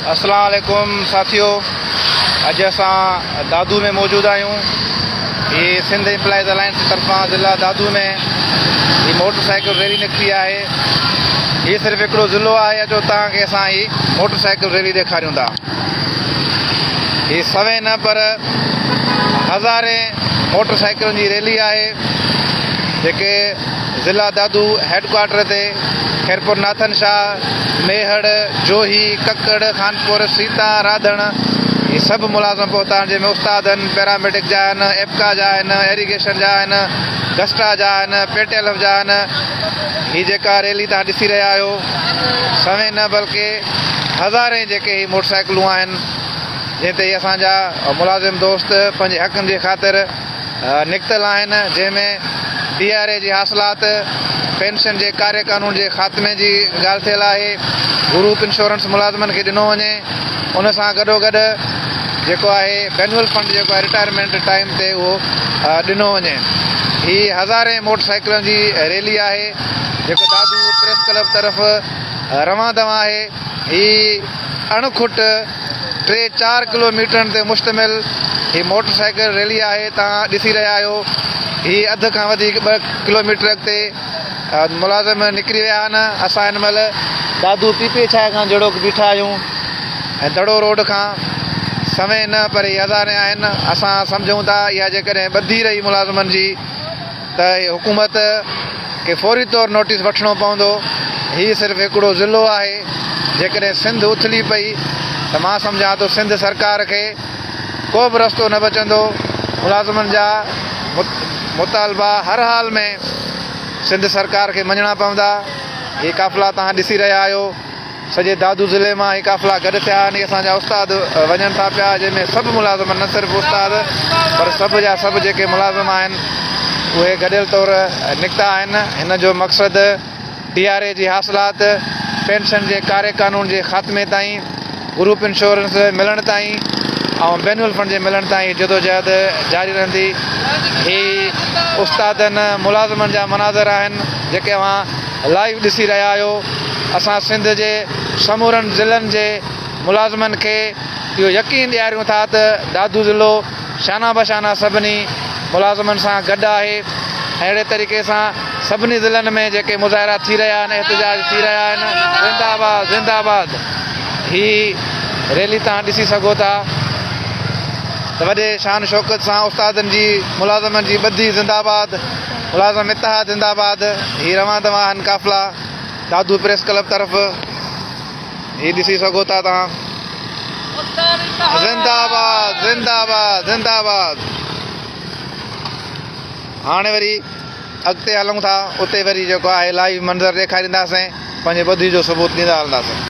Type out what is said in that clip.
अस्सलाम वालेकुम साथियों, अज असां दादू में मौजूद आहियूं। ये सिंध एम्प्लॉइज़ अलायंस तरफां ज़िला दादू में ये मोटरसाइकिल रैली निकिती आहे। ये सिर्फ़ु हिकिड़ो ज़िलो आहे जो तव्हांखे असां ही मोटरसाइकिल रैली ॾेखारियूं था। ये सवे न पर हज़ारे मोटरसाइकिलनि जी रैली आहे जेके ज़िला दादू हेडक्वार्टर ते खैरपुर नाथन शाह, मेहड़, जोही, कक्कड़, खानपुर, सीता, राधण ये सभु मुलाज़िम पहुता आहिनि, जंहिंमें उस्ताद आहिनि, पैरामेडिक जा आहिनि, एपका जा आहिनि, एरीगेशन जा आहिनि, गस्टा जा आहिनि, पेटेल जा आहिनि। हीअ जेका रैली तव्हां ॾिसी रहिया आहियो, सवे न बल्कि हज़ारे जेके ही मोटरसाइकिलूं आहिनि जंहिं ते असांजा मुलाज़िम दोस्त पंहिंजे हक़नि जे ख़ातिर निकितल आहिनि, जंहिंमें DRA जी हासिलात, पेंशन जे कार्य कानून जे ख़ात्मे जी ॻाल्हि थियल आहे, ग्रुप इंश्योरेंस मुलाज़िमनि खे ॾिनो वञे, उन सां गॾोगॾु जेको आहे एनुअल फंड जेको आहे रिटायरमेंट टाइम ते उहो ॾिनो वञे। हीअ हज़ारे मोटरसाइकिलनि जी रैली आहे जेको दादू प्रेस क्लब तरफ़ रवां दवा आहे। हीअ अणखुट 3-4 किलोमीटरनि ते मुश्तमिल हीअ मोटरसाइकिल रैली आहे। तव्हां ॾिसी रहिया आहियो, हीअ अधु खां वधीक 2 किलोमीटर अॻिते मुलाज़िम निकिरी विया आहिनि। असां हिन महिल दादू PPA छाए खां जहिड़ो बीठा आहियूं ऐं दड़ो रोड खां सवे न पर हज़ारे आहिनि। असां सम्झूं था इहा जेकॾहिं ॿधी रही मुलाज़िमनि जी त हुकूमत खे फौरी तौरु नोटिस वठिणो पवंदो। हीअ सिर्फ़ु हिकिड़ो ज़िलो आहे, जेकॾहिं सिंध उथली पई त मां सम्झां थो सिंध सरकार खे को बि रस्तो न बचंदो। मुलाज़िमनि जा मुतालबा हर हाल में सिंध सरकार खे मञणा पवंदा। हीअ काफ़िला तव्हां ॾिसी रहिया आहियो, सॼे दादू ज़िले मां हीअ काफ़िला गॾु थिया आहिनि। असांजा उस्ताद वञनि था पिया, जंहिंमें सभु मुलाज़िम, न सिर्फ़ु उस्ताद पर सभु जा सभु जेके मुलाज़िम आहिनि उहे गॾियल तौरु निकिता आहिनि। हिन जो मक़सदु DRA जी हासिलात, पेंशन जे कार्य कानून जे ख़ात्मे ताईं, ग्रुप इंश्योरेंस मिलण ताईं ऐं एनुअल फंड जे मिलण ताईं जदोजहद जारी रहंदी। हीअ उस्तादनि मुलाज़िमनि जा मनाज़र आहिनि जेके अव्हां लाइव ॾिसी रहिया आहियो। असां सिंध जे समूरनि ज़िलनि जे मुलाज़िमनि खे इहो यकीन ॾियारियूं था त दादू ज़िलो शाना बशाना सभिनी मुलाज़िमनि सां गॾु आहे। अहिड़े तरीक़े सां सभिनी ज़िलनि में जेके मुज़ाहिरा थी रहिया आहिनि, एहतजाज थी रहिया आहिनि, ज़िंदाबाद ज़िंदाबाद। हीअ रैली तव्हां ॾिसी सघो था त वॾे शान शौक़त सां उस्तादनि जी, मुलाज़िमनि जी ॿधी ज़िंदाबाद, मुलाज़िम इत्तेहाद ज़िंदाबाद। हीअ रवां दवा आहिनि काफ़िला दादू प्रेस क्लब तरफ़। हीअ ॾिसी सघो था तव्हां, ज़िंदाबाद ज़िंदाबाद ज़िंदाबाद। हाणे वरी अॻिते हलूं था, उते वरी जेको आहे लाइव मंज़र ॾेखारींदासीं, पंहिंजे ॿधी जो सबूत ॾींदा हलंदासीं।